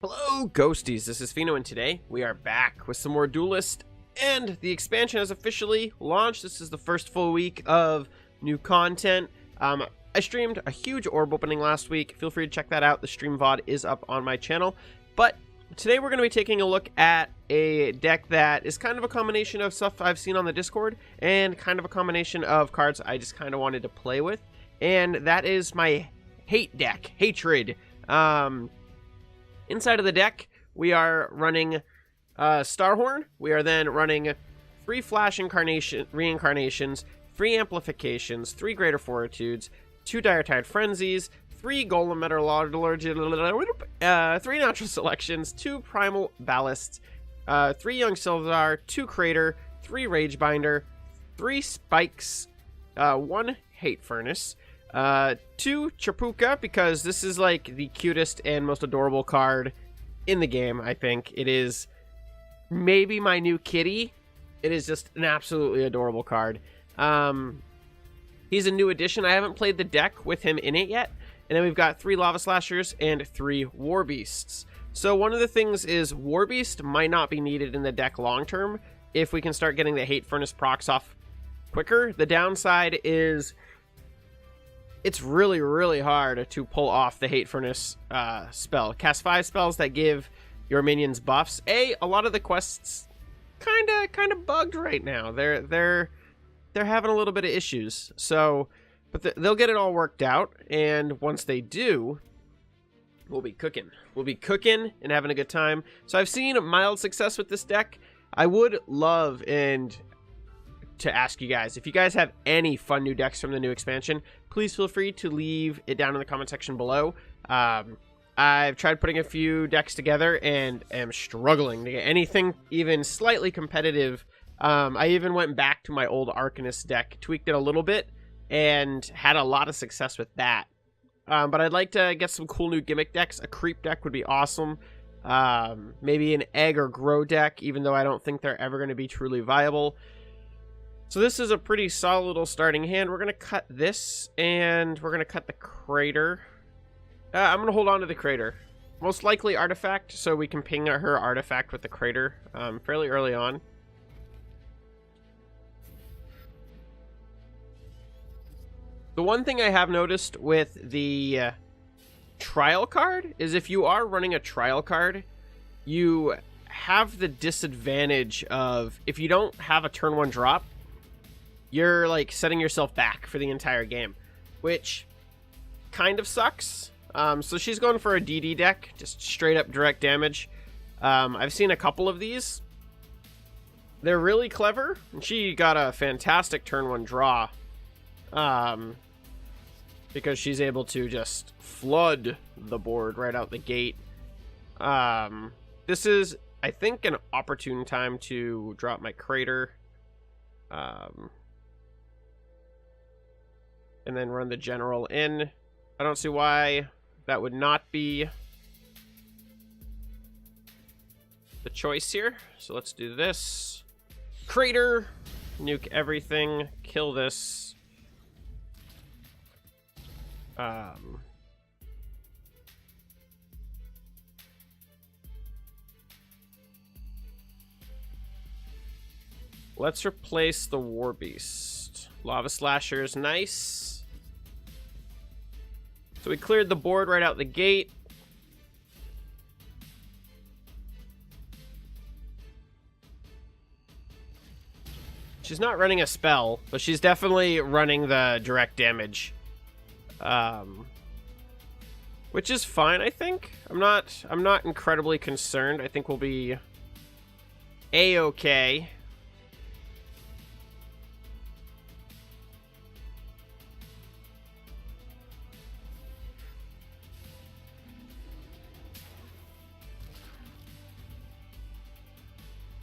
Hello, Ghosties. This is Pheno, and today we are back with some more Duelyst, and the expansion has officially launched. This is the first full week of new content. I streamed a huge orb opening last week. Feel free to check that out. The stream VOD is up on my channel. But today we're going to be taking a look at a deck that is kind of a combination of stuff I've seen on the Discord and kind of a combination of cards I just kind of wanted to play with. And that is my hate deck, Hatred. Inside of the deck, we are running Starhorn. We are then running 3 Flash Reincarnations, 3 Amplifications, 3 Greater Fortitudes, 2 Diretide Frenzies, 3 Golem Metallurgy, 3 Natural Selections, 2 Primal Ballasts, 3 Young Sylvar, 2 Crater, 3 Ragebinder, 3 Spikes, 1 Hate Furnace, 2 Chapuka, because this is like the cutest and most adorable card in the game. I think it is maybe my new kitty. It is just an absolutely adorable card. He's a new addition. I haven't played the deck with him in it yet. And then we've got 3 Lava Slashers and 3 War Beasts. So one of the things is War Beast might not be needed in the deck long term if we can start getting the Hate Furnace procs off quicker. The downside is it's really, really hard to pull off the Hate Furnace spell. Cast 5 spells that give your minions buffs. A lot of the quests kind of bugged right now. They're having a little bit of issues. So, but they'll get it all worked out, and once they do, we'll be cooking. We'll be cooking and having a good time. So I've seen mild success with this deck. I would love to ask you guys, if you guys have any fun new decks from the new expansion, please feel free to leave it down in the comment section below. I've tried putting a few decks together and am struggling to get anything even slightly competitive. I even went back to my old Arcanist deck, tweaked it a little bit, and had a lot of success with that. But I'd like to get some cool new gimmick decks. A creep deck would be awesome. Maybe an egg or grow deck, even though I don't think they're ever going to be truly viable. So this is a pretty solid little starting hand. We're going to cut this, and we're going to cut the Crater. I'm going to hold on to the Crater. Most likely Artifact, so we can ping her Artifact with the Crater fairly early on. The one thing I have noticed with the Trial card is if you are running a Trial card, you have the disadvantage of, if you don't have a turn 1 drop, you're like setting yourself back for the entire game, which kind of sucks. So she's going for a DD deck, just straight up direct damage. I've seen a couple of these. They're really clever, and she got a fantastic turn 1 draw. Because she's able to just flood the board right out the gate. This is, I think, an opportune time to drop my Crater. And then run the General in. I don't see why that would not be the choice here. So let's do this. Crater. Nuke everything. Kill this. Let's replace the War Beast. Lava Slasher is nice. So we cleared the board right out the gate. She's not running a spell, but she's definitely running the direct damage. Which is fine, I think. I'm not incredibly concerned. I think we'll be A-okay.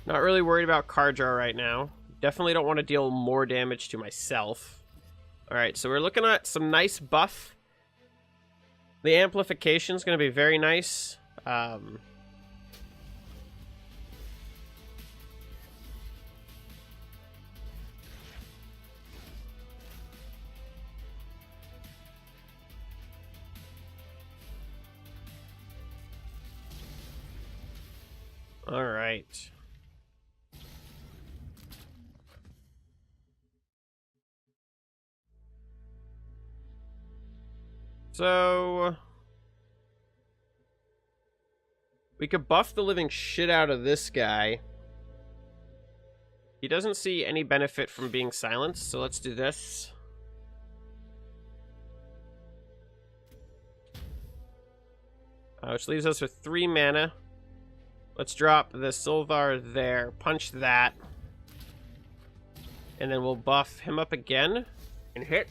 Not really worried about card draw right now. Definitely don't want to deal more damage to myself. Alright, so we're looking at some nice buff. The amplification is going to be very nice. All right. So we could buff the living shit out of this guy. He doesn't see any benefit from being silenced, so let's do this. Which leaves us with 3 mana. Let's drop the Sylvar there, punch that. And then we'll buff him up again and hit.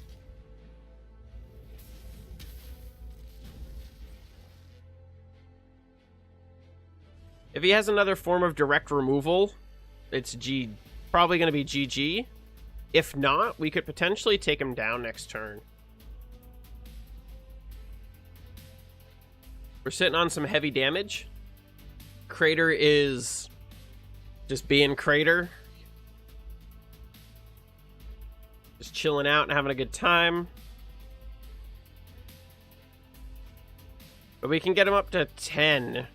If he has another form of direct removal, it's probably going to be GG. If not, we could potentially take him down next turn. We're sitting on some heavy damage. Crater is just being Crater. Just chilling out and having a good time. But we can get him up to 10.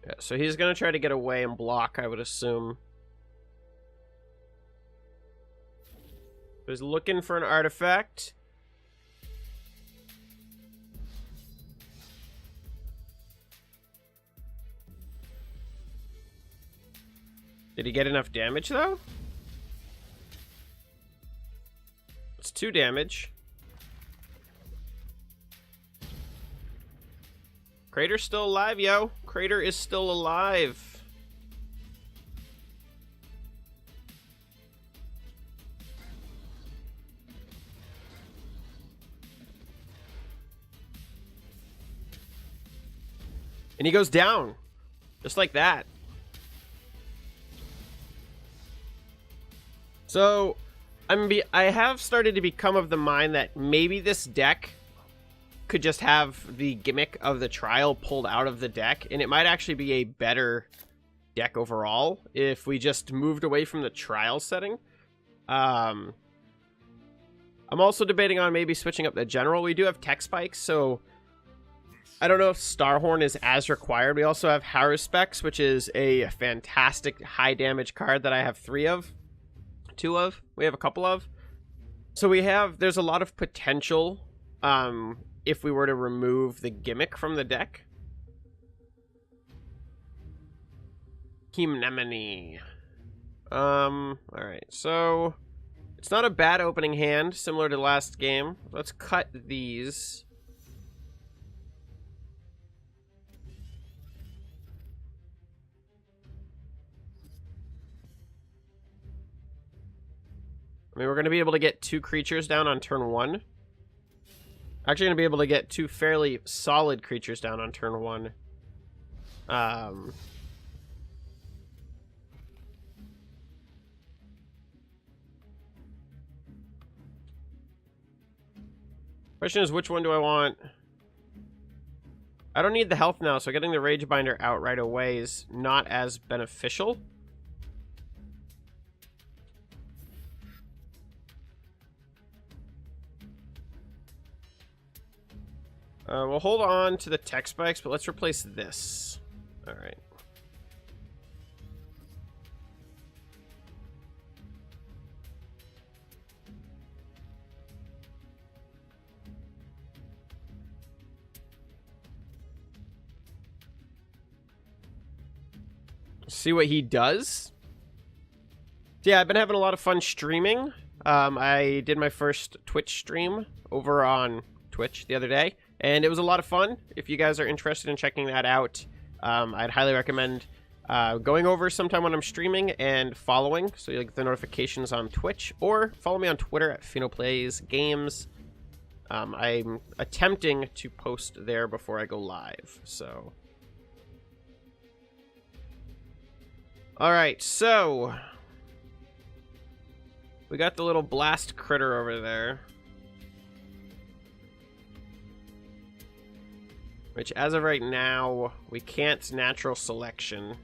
Yeah, so he's going to try to get away and block, I would assume. He's looking for an artifact. Did he get enough damage, though? It's 2 damage. Crater's still alive, yo. Crater is still alive. And he goes down. Just like that. So, I have started to become of the mind that maybe this deck could just have the gimmick of the trial pulled out of the deck, and it might actually be a better deck overall if we just moved away from the trial setting. I'm also debating on maybe switching up the general. We do have tech spikes, so I don't know if Starhorn is as required. We also have Haruspecs, which is a fantastic high damage card that I have 2 of. We have a couple of. So there's a lot of potential if we were to remove the gimmick from the deck. Hemnemone. Alright, so it's not a bad opening hand, similar to last game. Let's cut these. I mean, we're going to be able to get 2 creatures down on turn 1. Actually going to be able to get 2 fairly solid creatures down on turn 1. Question is, which one do I want? I don't need the health now, so getting the Rage Binder out right away is not as beneficial. We'll hold on to the tech spikes, but let's replace this. All right. See what he does. Yeah, I've been having a lot of fun streaming. I did my first Twitch stream over on Twitch the other day, and it was a lot of fun. If you guys are interested in checking that out, I'd highly recommend going over sometime when I'm streaming and following, so you get the notifications on Twitch, or follow me on Twitter at Pheno Plays Games. I'm attempting to post there before I go live, so. Alright, so we got the little blast critter over there, which as of right now we can't natural selection.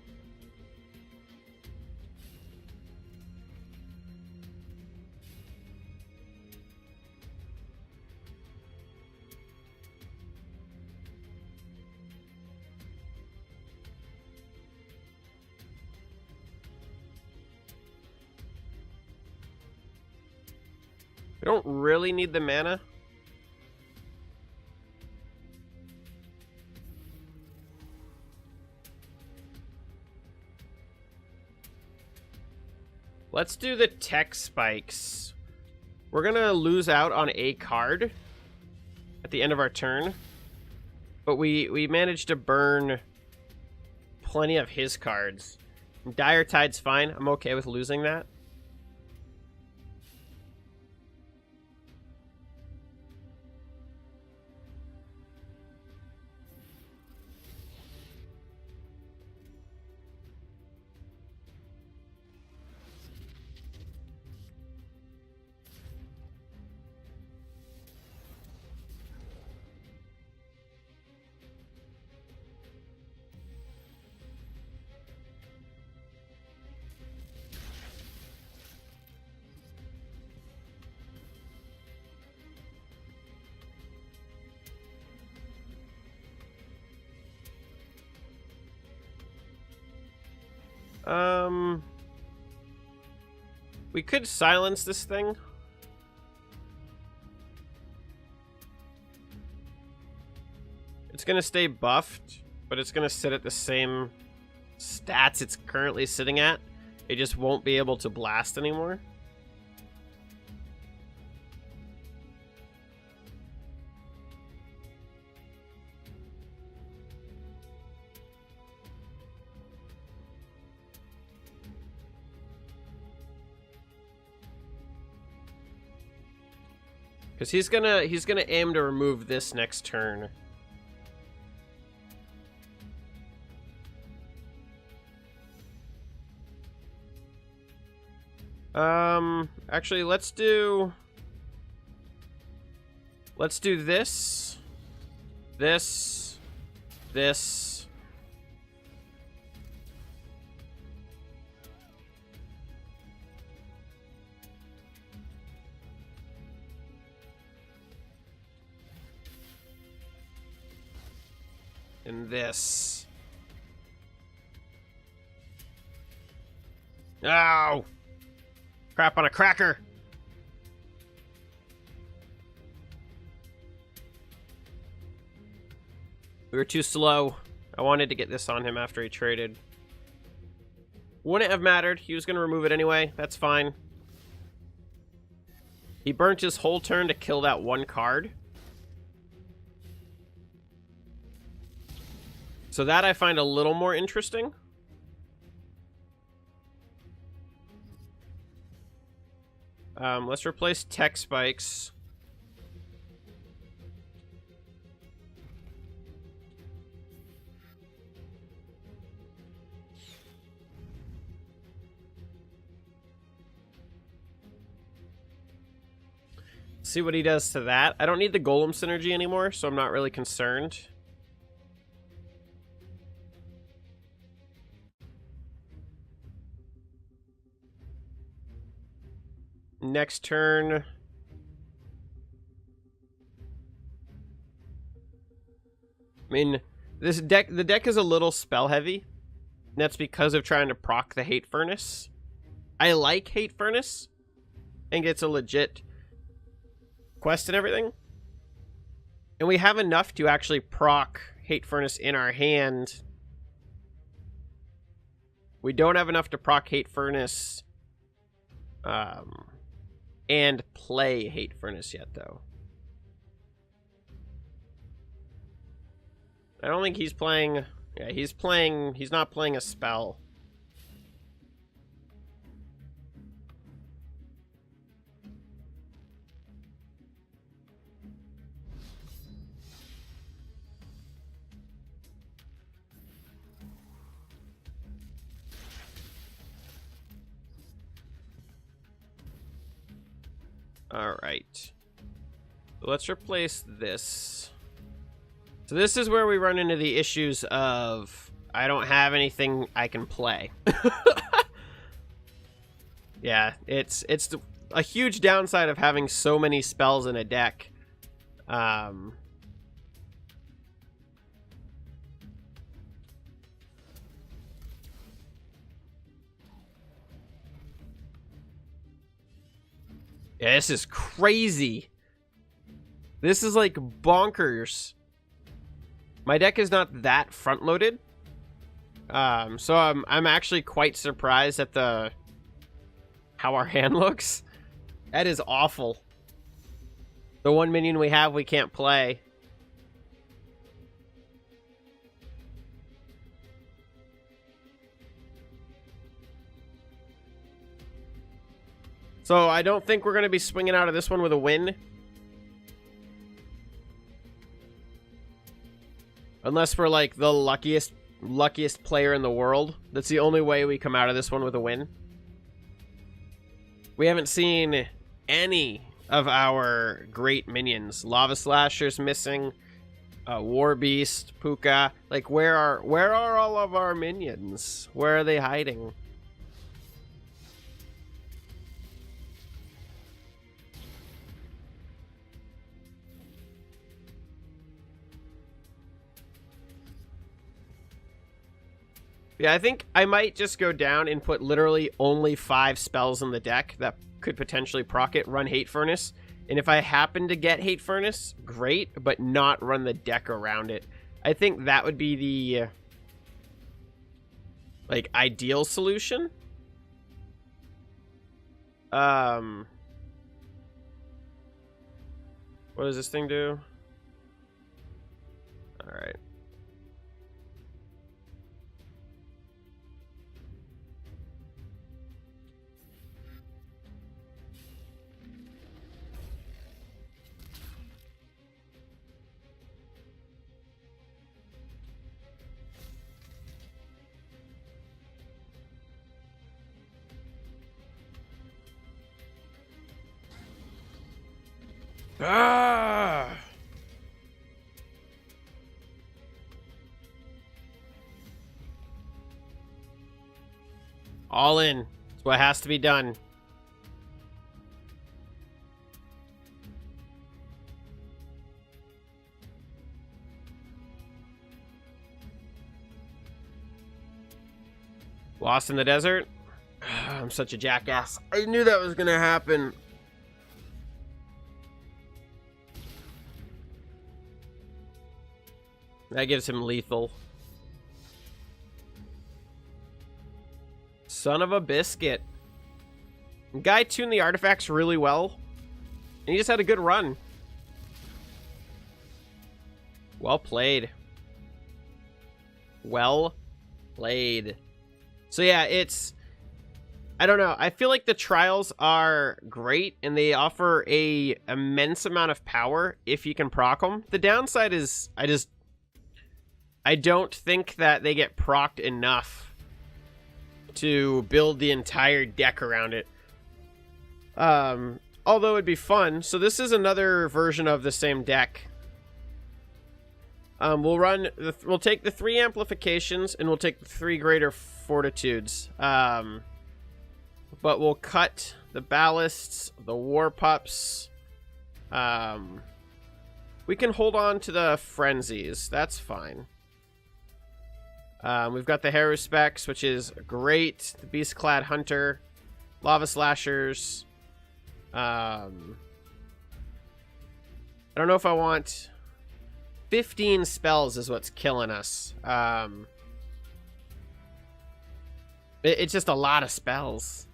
We don't really need the mana. Let's do the tech spikes. We're gonna lose out on a card at the end of our turn, but we managed to burn plenty of his cards. Dire Tide's fine. I'm okay with losing that. We could silence this thing. It's gonna stay buffed, but it's gonna sit at the same stats it's currently sitting at. It just won't be able to blast anymore. Because he's gonna aim to remove this next turn. Actually, let's do this, this. And this. Ow! Crap on a cracker! We were too slow. I wanted to get this on him after he traded. Wouldn't have mattered. He was going to remove it anyway. That's fine. He burnt his whole turn to kill that one card. So that I find a little more interesting. Let's replace tech spikes. See what he does to that. I don't need the golem synergy anymore, so I'm not really concerned. Next turn. I mean, the deck is a little spell heavy. And that's because of trying to proc the Hate Furnace. I like Hate Furnace. I think it's a legit quest and everything. And we have enough to actually proc Hate Furnace in our hand. We don't have enough to proc Hate Furnace and play Hate Furnace yet, though. I don't think he's playing... Yeah, he's not playing a spell. Alright. So let's replace this. So this is where we run into the issues of I don't have anything I can play. Yeah, it's a huge downside of having so many spells in a deck. Yeah, this is crazy. This is like bonkers. My deck is not that front-loaded. So I'm actually quite surprised at how our hand looks. That is awful. The one minion we have, we can't play. So I don't think we're going to be swinging out of this one with a win. Unless we're like the luckiest player in the world. That's the only way we come out of this one with a win. We haven't seen any of our great minions. Lava Slasher's missing. War Beast, Puka. Like, where are all of our minions? Where are they hiding? Yeah, I think I might just go down and put literally only 5 spells in the deck that could potentially proc it, run Hate Furnace. And if I happen to get Hate Furnace, great, but not run the deck around it. I think that would be the, like, ideal solution. What does this thing do? All right. Ah! All in. That's what has to be done. Lost in the desert? I'm such a jackass. I knew that was gonna happen. That gives him lethal. Son of a biscuit. Guy tuned the artifacts really well. And he just had a good run. Well played. Well played. So yeah, it's... I don't know. I feel like the trials are great, and they offer a immense amount of power if you can proc them. The downside is I don't think that they get procced enough to build the entire deck around it. Although it'd be fun. So this is another version of the same deck. We'll take the 3 amplifications and we'll take the 3 greater fortitudes. But we'll cut the ballasts, the war pups. We can hold on to the frenzies. That's fine. We've got the Haru Specs, which is great. The Beast-Clad Hunter, Lava Slashers. I don't know if I want 15 spells is what's killing us. It's just a lot of spells.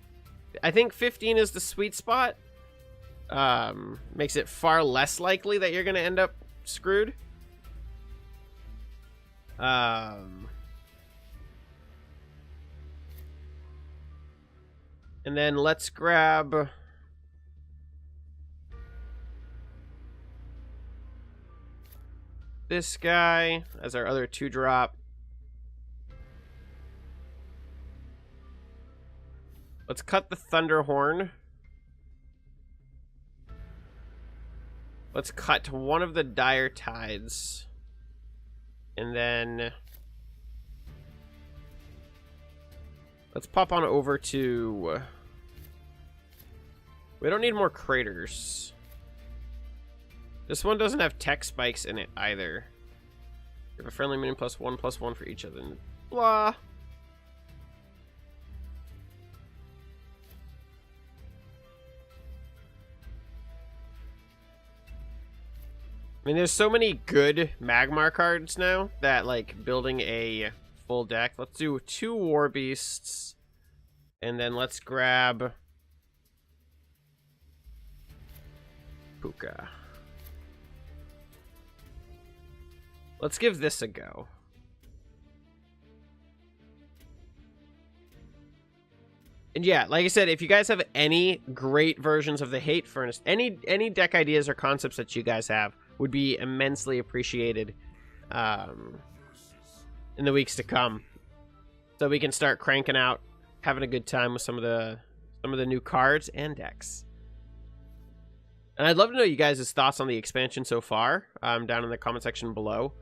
I think 15 is the sweet spot. Makes it far less likely that you're going to end up screwed. And then let's grab... this guy as our other 2-drop. Let's cut the Thunderhorn. Let's cut one of the Dire Tides. And then... let's pop on over to... we don't need more craters. This one doesn't have tech spikes in it either. You have a friendly minion +1/+1 for each of them. Blah. I mean, there's so many good Magmar cards now that, like, building a full deck. Let's do 2 War Beasts. And then let's grab Puka. Let's give this a go. And yeah, like I said, if you guys have any great versions of the Hate Furnace, any deck ideas or concepts that you guys have would be immensely appreciated in the weeks to come. So we can start cranking out, having a good time with some of the new cards and decks. And I'd love to know you guys' thoughts on the expansion so far, down in the comment section below.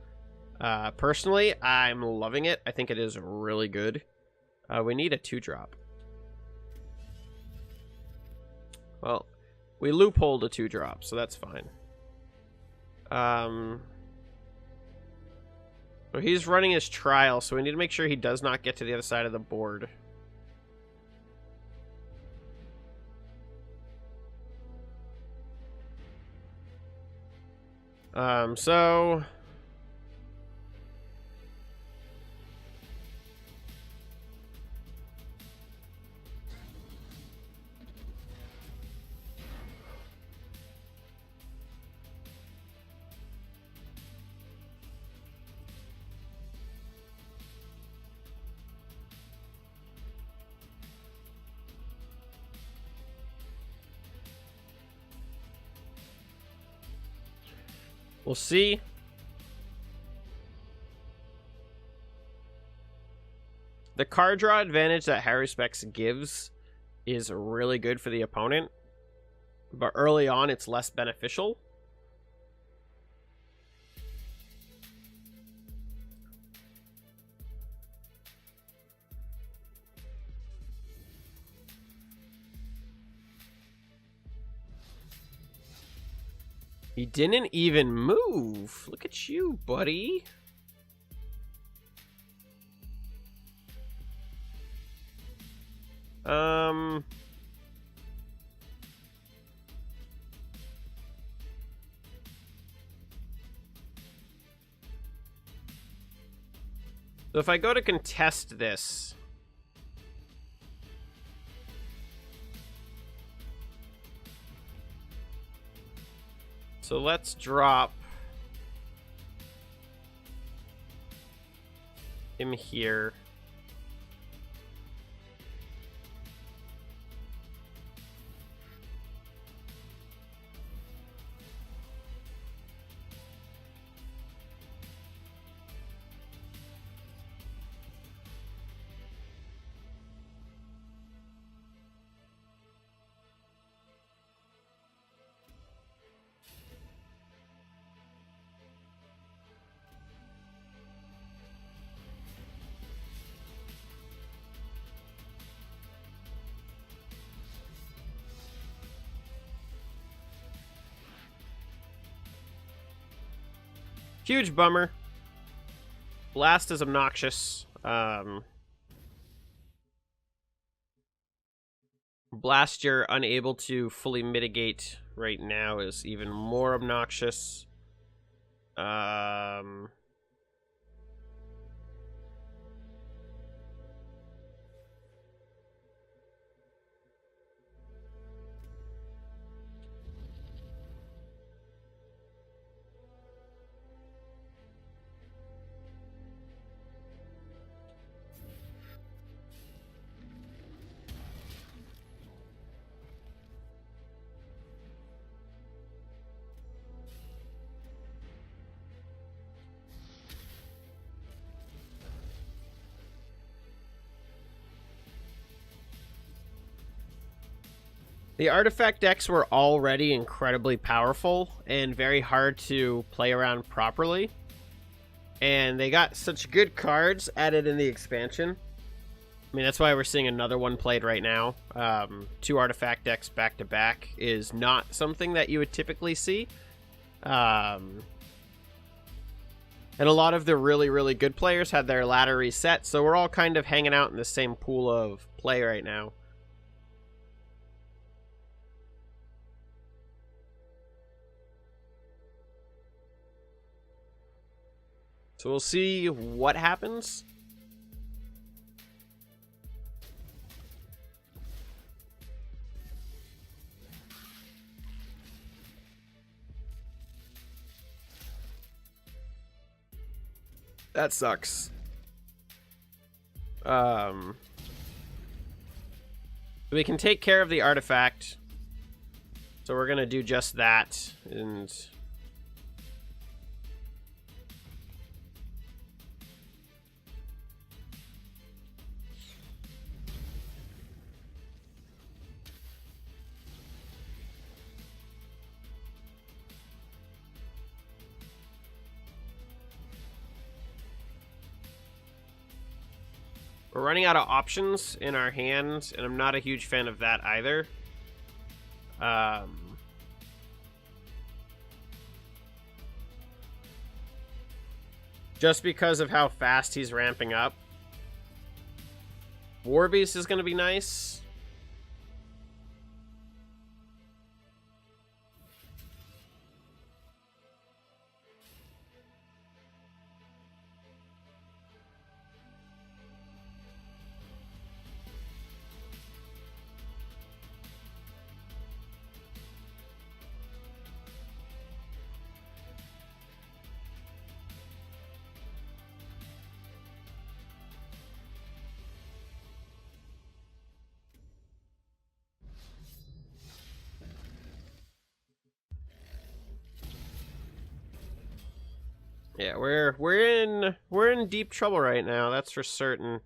Personally, I'm loving it. I think it is really good. We need a 2-drop. Well, we loopholed a 2-drop, so that's fine. So he's running his trial, so we need to make sure he does not get to the other side of the board. So we'll see. The card draw advantage that Harry Specs gives is really good for the opponent, but early on it's less beneficial. He didn't even move. Look at you, buddy. So if I go to contest this, so let's drop him here. Huge bummer. Blast is obnoxious. Blast you're unable to fully mitigate right now is even more obnoxious. The artifact decks were already incredibly powerful and very hard to play around properly. And they got such good cards added in the expansion. I mean, that's why we're seeing another one played right now. 2 artifact decks back to back is not something that you would typically see. And a lot of the really, really good players had their ladder reset, so we're all kind of hanging out in the same pool of play right now. So we'll see what happens. That sucks. We can take care of the artifact. So we're gonna do just that, and we're running out of options in our hands, and I'm not a huge fan of that either. Just because of how fast he's ramping up. Warbeast is going to be nice. Yeah, we're in deep trouble right now, that's for certain.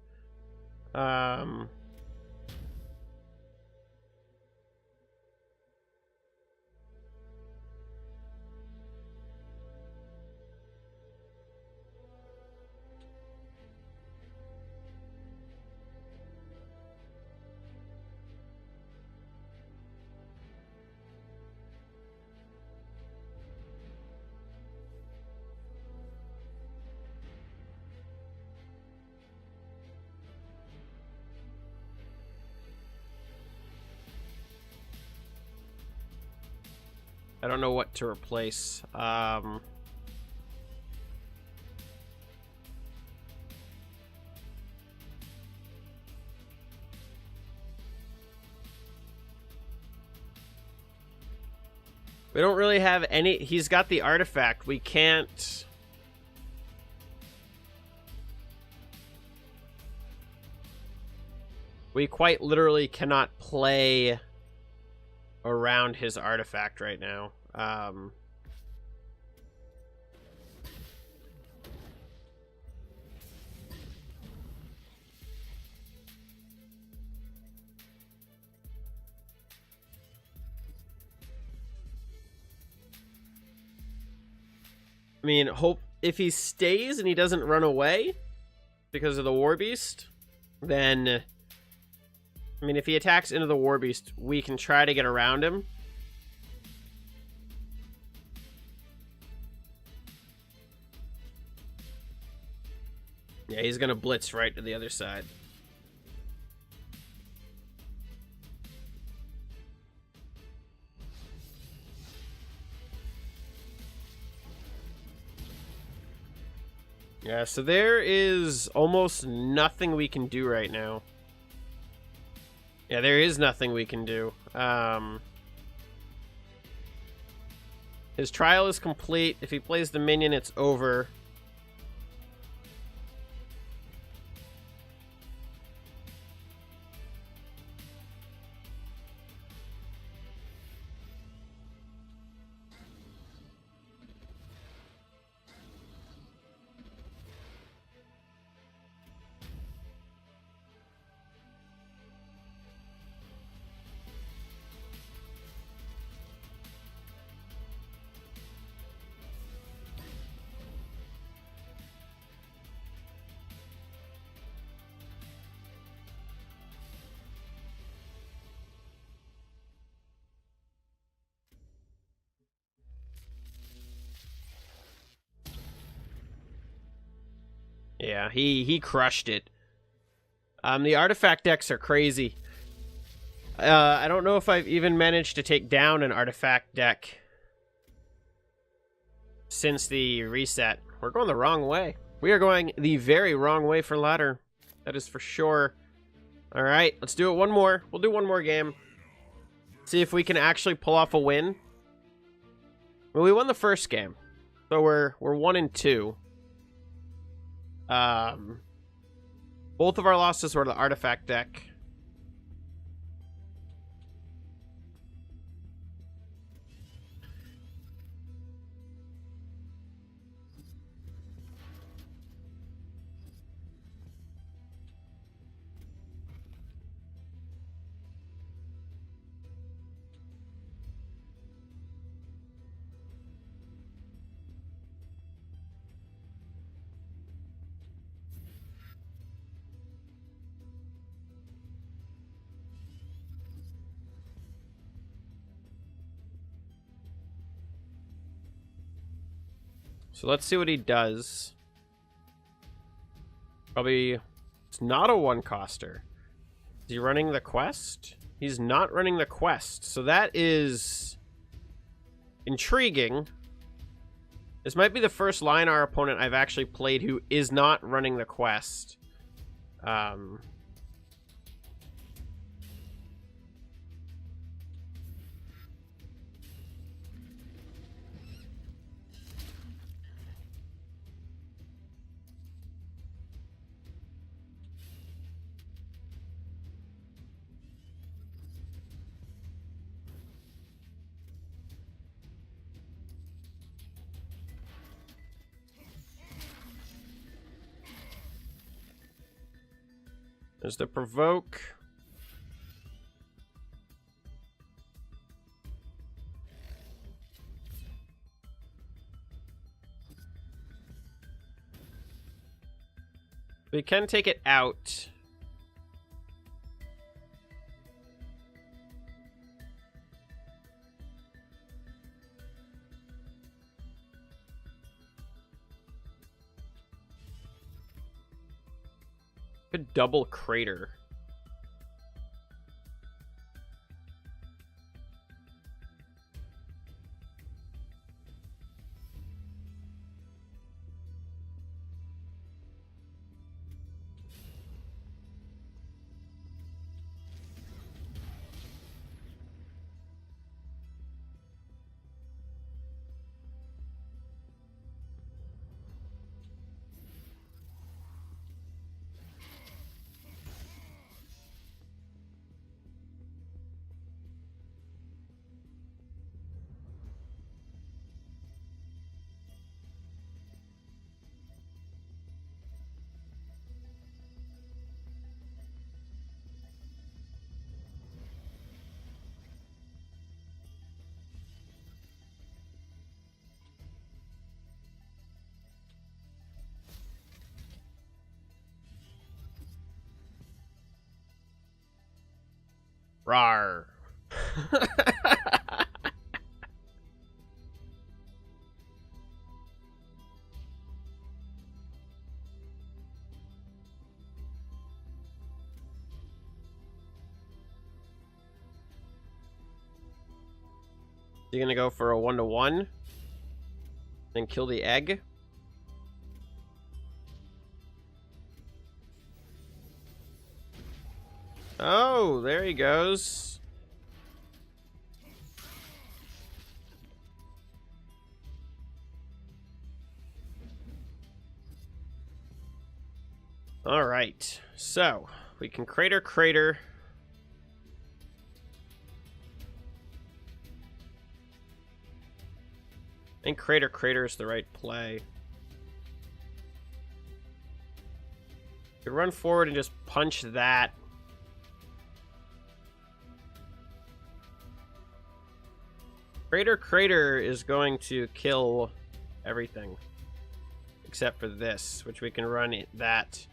I don't know what to replace. We don't really have any. He's got the artifact. We can't. We quite literally cannot play around his artifact right now. I mean, hope if he stays and he doesn't run away because of the Warbeast, then I mean, if he attacks into the Warbeast, we can try to get around him. Yeah, he's gonna blitz right to the other side. Yeah, so there is almost nothing we can do right now. Yeah, there is nothing we can do. His trial is complete. If he plays the minion, it's over. Yeah, he crushed it. The artifact decks are crazy. I don't know if I've even managed to take down an artifact deck since the reset. We're going the wrong way. We are going the very wrong way for ladder. That is for sure. All right, let's do it one more. We'll do one more game. See if we can actually pull off a win. Well, we won the first game, so we're 1-2. Both of our losses were the artifact deck. So let's see what he does. Probably, it's not a one-coster. Is he running the quest? He's not running the quest, so that is intriguing. This might be the first Lion-R opponent I've actually played who is not running the quest. There's the provoke. We can take it out. Could double crater. Rawr. You're gonna go for a 1-1 and kill the egg. Oh, there he goes. All right, so we can crater. I think crater is the right play. You could run forward and just punch that. Crater is going to kill everything. Except for this, which we can run that.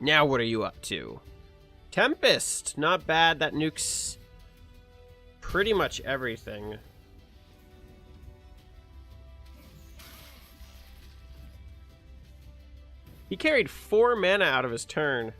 Now what are you up to? Tempest! Not bad. That nukes pretty much everything. He carried 4 mana out of his turn.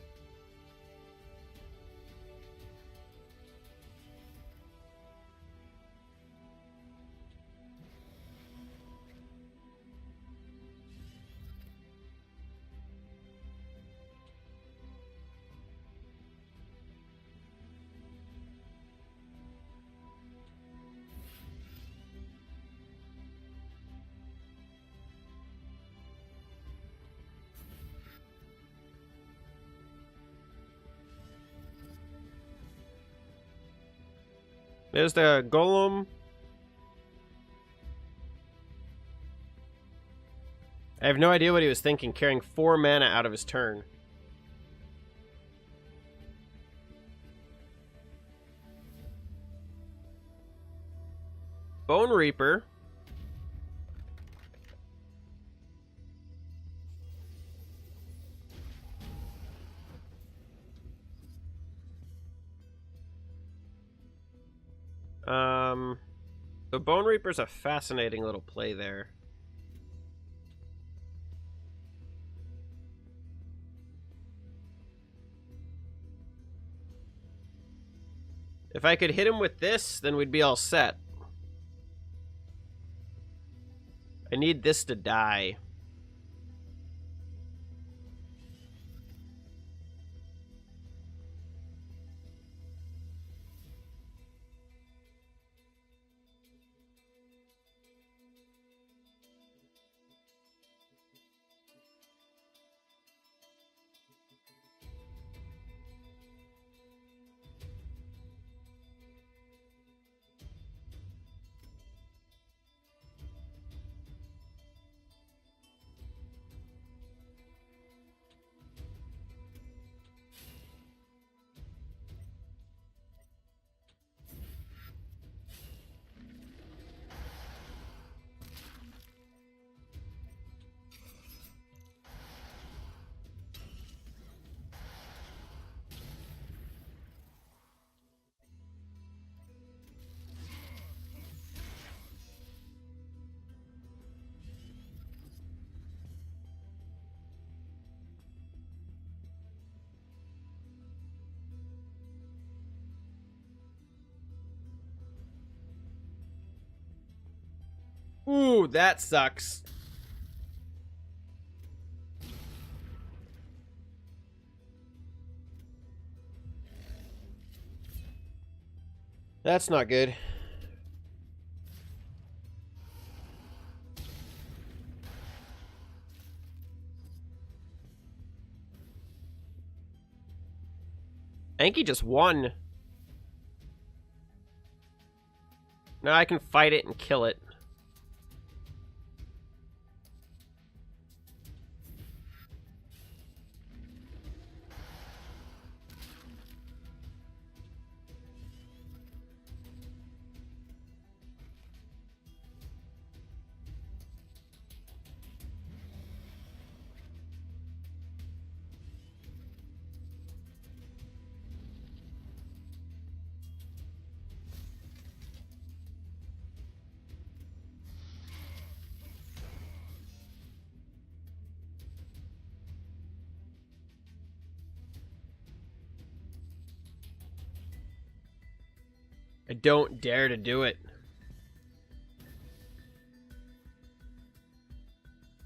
There's the golem. I have no idea what he was thinking, carrying 4 mana out of his turn. Bone Reaper. The Bone Reaper's a fascinating little play there. If I could hit him with this, then we'd be all set. I need this to die. Ooh, that sucks. That's not good. Anki just won. Now I can fight it and kill it. I don't dare to do it.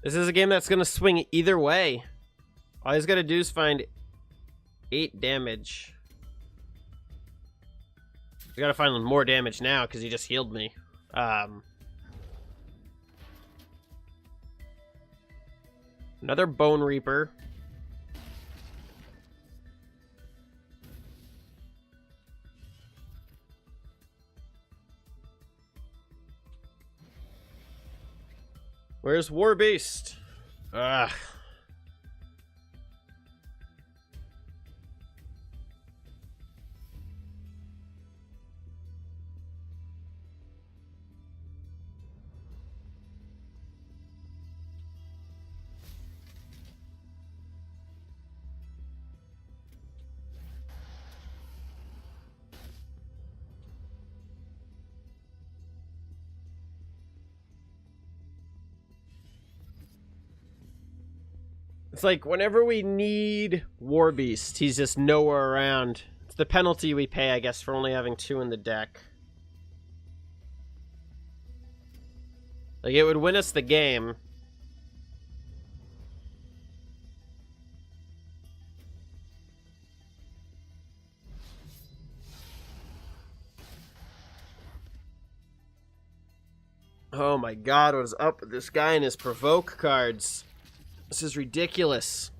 This is a game that's going to swing either way. All he's got to do is find 8 damage. I got to find more damage now because he just healed me. Another Bone Reaper. Where's War Beast? Ugh. It's like whenever we need War Beast, he's just nowhere around. It's the penalty we pay, I guess, for only having 2 in the deck. Like, it would win us the game. Oh my god, what is up with this guy and his provoke cards? This is ridiculous.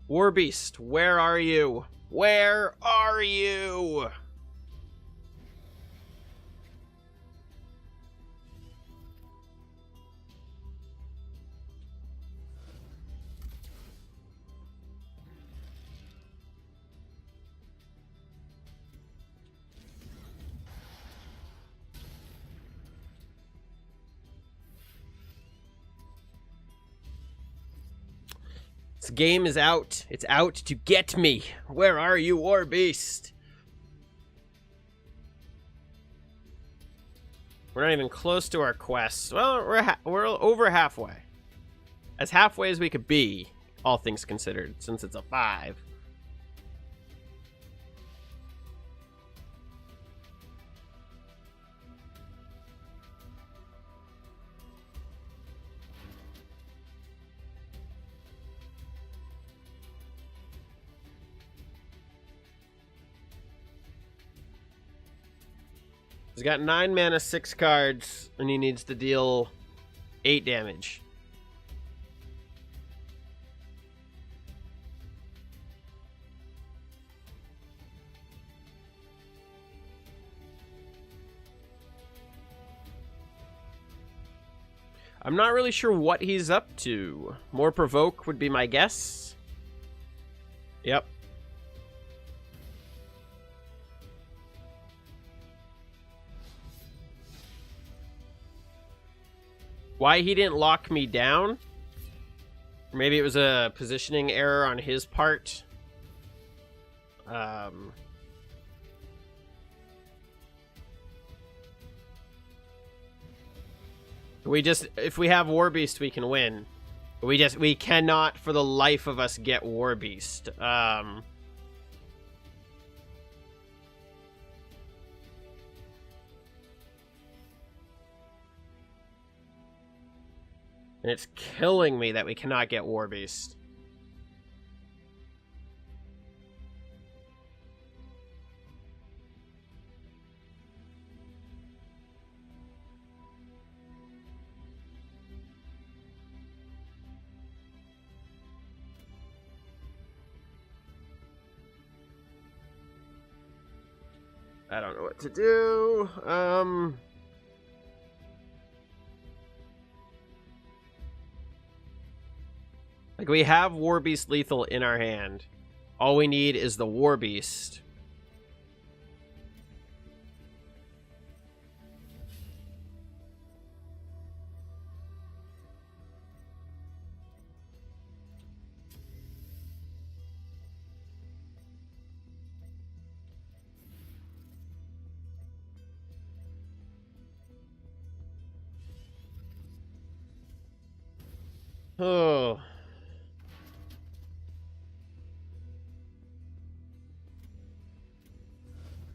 War Beast, where are you? Where are you? This game is out. It's out to get me. Where are you, War Beast? We're not even close to our quest. Well, we're over halfway. As halfway as we could be, all things considered, since it's a 5. He's got 9 mana, 6 cards, and he needs to deal 8 damage. I'm not really sure what he's up to. More provoke would be my guess. Yep. Why he didn't lock me down? Maybe it was a positioning error on his part. If we have War Beast, we can win. We cannot for the life of us get War Beast. And it's killing me that we cannot get War Beast. I don't know what to do. Like, we have War Beast lethal in our hand. All we need is the War Beast. Oh.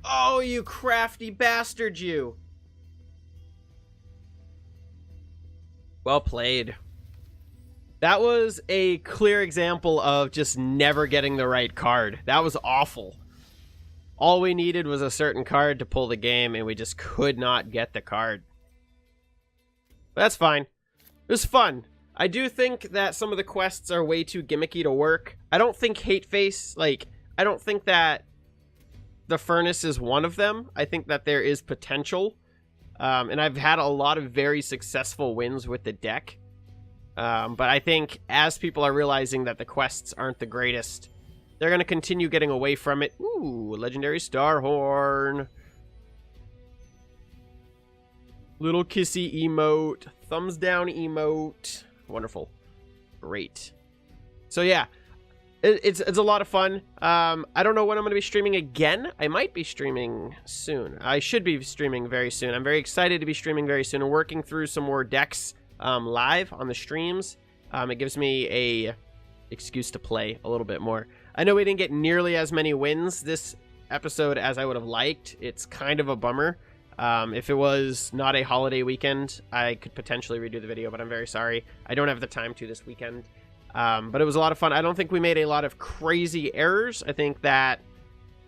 Oh, you crafty bastard, you. Well played. That was a clear example of just never getting the right card. That was awful. All we needed was a certain card to pull the game, and we just could not get the card. But that's fine. It was fun. I do think that some of the quests are way too gimmicky to work. I don't think Hate Face, like, I don't think that the Furnace is one of them. I think that there is potential. And I've had a lot of very successful wins with the deck. But I think as people are realizing that the quests aren't the greatest, they're going to continue getting away from it. Ooh, legendary Starhorn. Little kissy emote. Thumbs down emote. Wonderful. Great. So yeah, It's a lot of fun. I don't know when I'm going to be streaming again. I might be streaming soon. I should be streaming very soon. I'm very excited to be streaming very soon and working through some more decks live on the streams. It gives me a excuse to play a little bit more. I know we didn't get nearly as many wins this episode as I would have liked. It's kind of a bummer. If it was not a holiday weekend, I could potentially redo the video, but I'm very sorry. I don't have the time to this weekend. But it was a lot of fun. I don't think we made a lot of crazy errors. I think that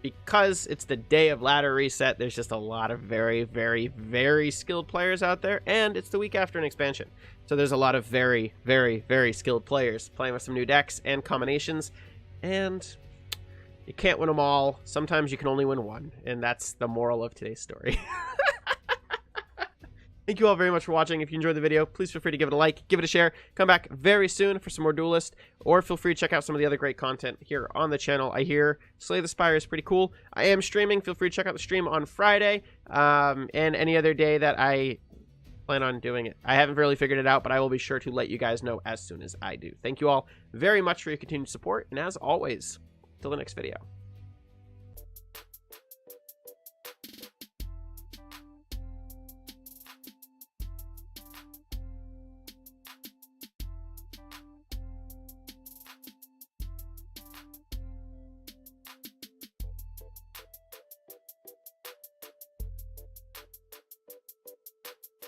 because it's the day of ladder reset, there's just a lot of very, very, very skilled players out there, and it's the week after an expansion. So there's a lot of very, very, very skilled players playing with some new decks and combinations, and you can't win them all. Sometimes you can only win one, and that's the moral of today's story. Thank you all very much for watching. If you enjoyed the video, please feel free to give it a like, give it a share. Come back very soon for some more Duelyst, or feel free to check out some of the other great content here on the channel. I hear Slay the Spire is pretty cool. I am streaming. Feel free to check out the stream on Friday, and any other day that I plan on doing it. I haven't really figured it out, but I will be sure to let you guys know as soon as I do. Thank you all very much for your continued support, and as always, till the next video.